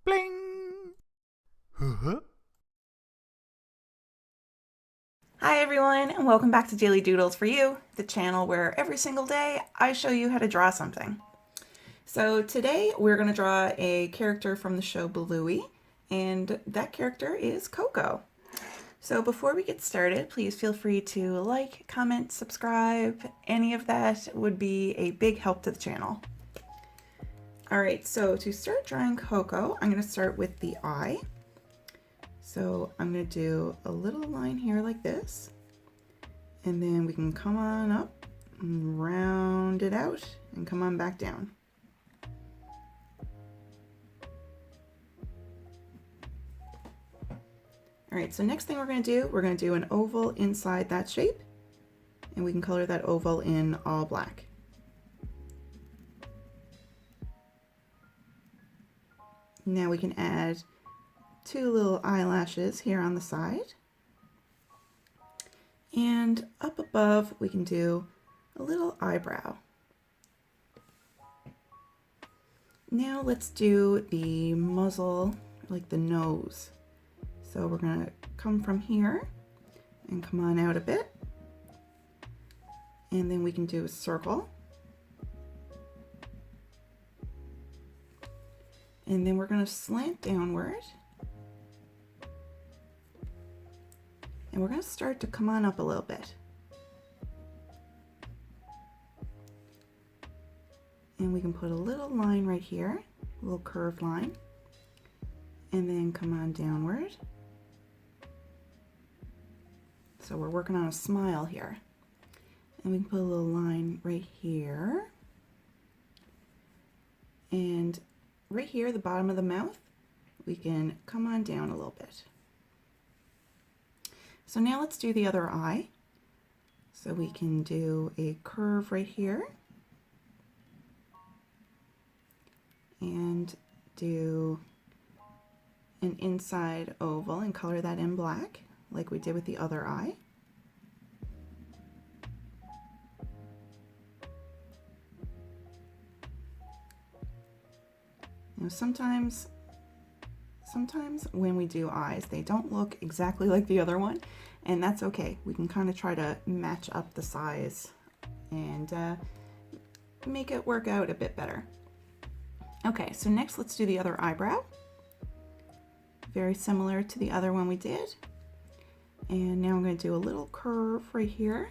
Bling! Huh? Hi everyone, and welcome back to Daily Doodles for You, the channel where every single day I show you how to draw something. So today we're going to draw a character from the show Bluey, and that character is Coco. So before we get started, please feel free to like, comment, subscribe. Any of that would be a big help to the channel. Alright, so to start drawing Coco, I'm going to start with the eye. So I'm going to do a little line here like this. And then we can come on up and round it out and come on back down. All right, so next thing we're going to do an oval inside that shape, and we can color that oval in all black. Now we can add two little eyelashes here on the side. And up above, we can do a little eyebrow. Now let's do the muzzle, like the nose. So we're going to come from here and come on out a bit. And then we can do a circle. And then we're going to slant downward. And we're going to start to come on up a little bit. And we can put a little line right here, a little curved line, and then come on downward. So we're working on a smile here. And we can put a little line right here. And right here, the bottom of the mouth, we can come on down a little bit. So now let's do the other eye. So we can do a curve right here and do an inside oval and color that in black like we did with the other eye. Now sometimes when we do eyes, they don't look exactly like the other one, and that's okay. We can kind of try to match up the size and make it work out a bit better. Okay, so next let's do the other eyebrow. Very similar to the other one we did. And now I'm going to do a little curve right here.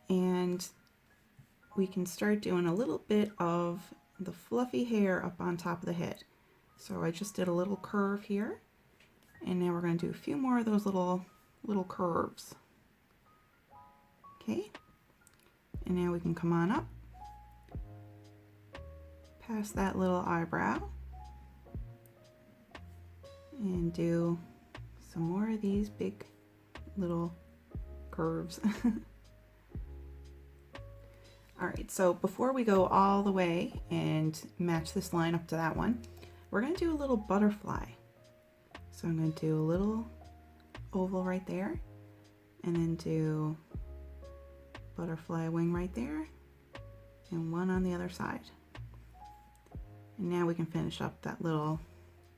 And we can start doing a little bit of the fluffy hair up on top of the head. So I just did a little curve here, and now we're going to do a few more of those little curves. Okay, and now we can come on up past that little eyebrow and do some more of these big little curves. All right, so before we go all the way and match this line up to that one, we're going to do a little butterfly. So I'm going to do a little oval right there, and then do butterfly wing right there, and one on the other side. And now we can finish up that little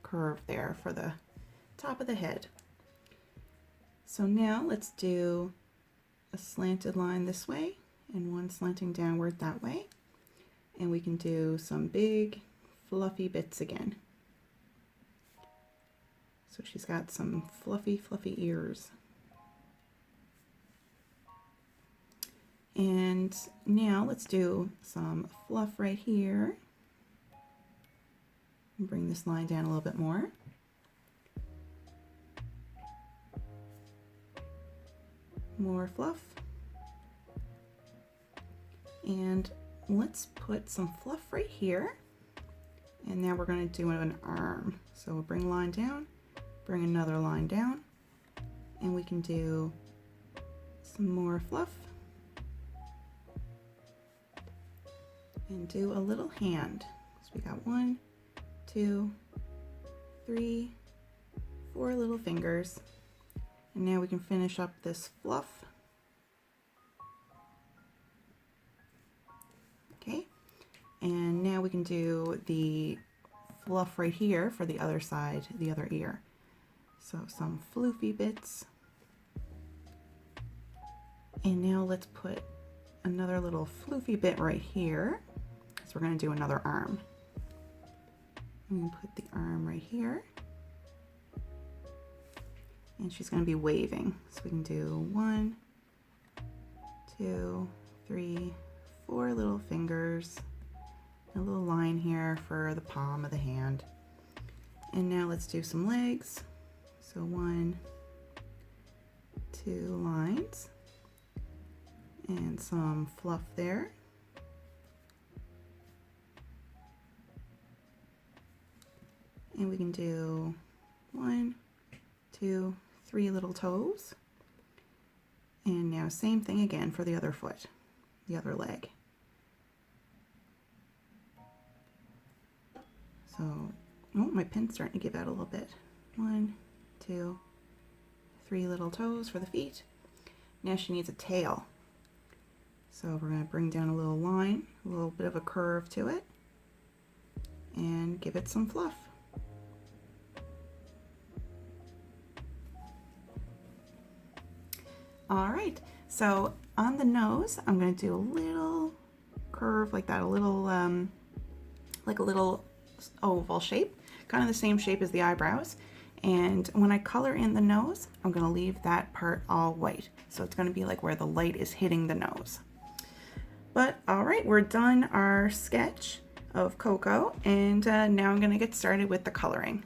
curve there for the top of the head. So now let's do a slanted line this way and one slanting downward that way. And we can do some big fluffy bits again. So she's got some fluffy ears. And now let's do some fluff right here. And bring this line down a little bit more. More fluff. And let's put some fluff right here. And now we're going to do an arm. So we'll bring a line down, bring another line down, and we can do some more fluff. And do a little hand. So we got 1, 2, 3, 4 little fingers. And now we can finish up this fluff. Okay, and now we can do the fluff right here for the other side, the other ear. So some floofy bits. And now let's put another little floofy bit right here. So we're going to do another arm. I'm going to put the arm right here. And she's going to be waving. So we can do 1, 2, 3, 4 little fingers. A little line here for the palm of the hand. And now let's do some legs. So 1, 2 lines. And some fluff there. And we can do 1, 2, 3 little toes. And now same thing again for the other foot, the other leg. So, oh, my pin's starting to give out a little bit. 1, 2, 3 little toes for the feet. Now she needs a tail. So we're going to bring down a little line, a little bit of a curve to it, and give it some fluff. All right, so on the nose, I'm going to do a little curve like that, a little, like a little oval shape, kind of the same shape as the eyebrows. And when I color in the nose, I'm going to leave that part all white. So it's going to be like where the light is hitting the nose. But all right, we're done our sketch of Coco, and now I'm going to get started with the coloring.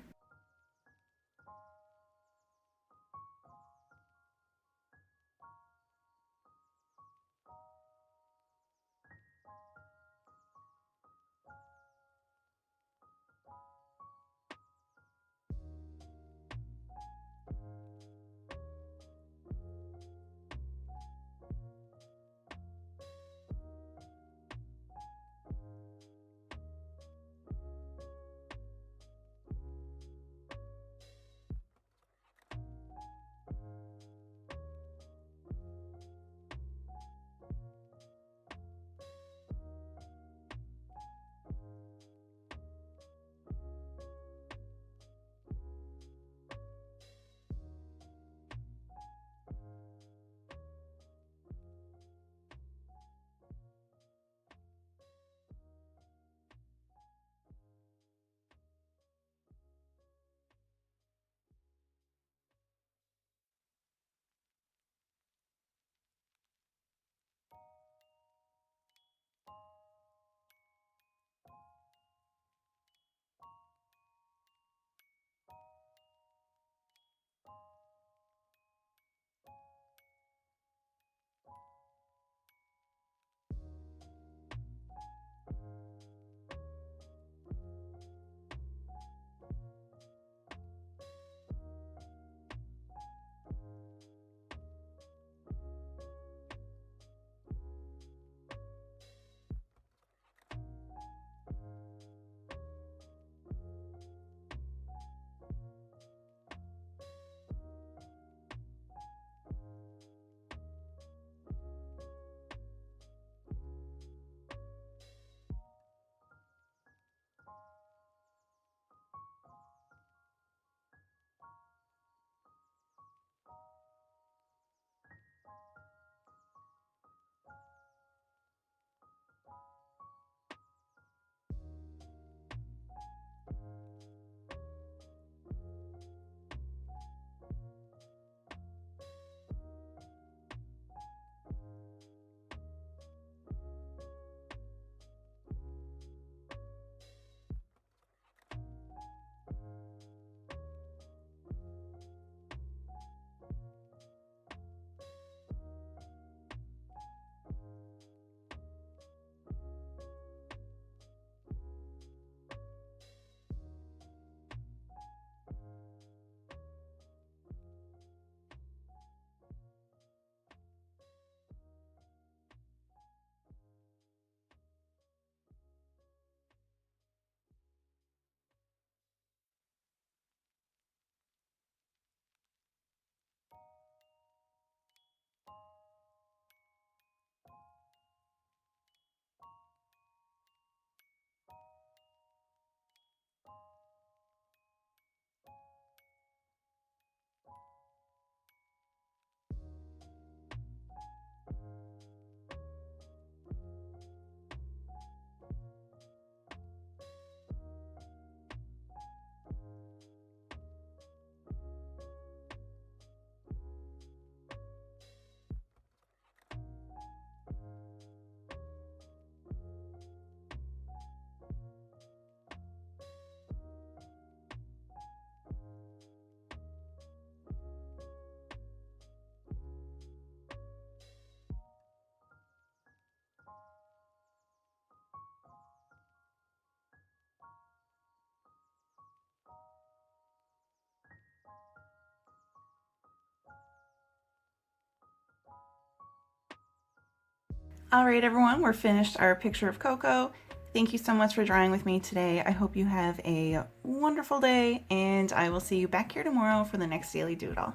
All right, everyone, we're finished our picture of Coco. Thank you so much for drawing with me today. I hope you have a wonderful day, and I will see you back here tomorrow for the next Daily Doodle.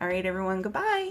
All right, everyone, goodbye.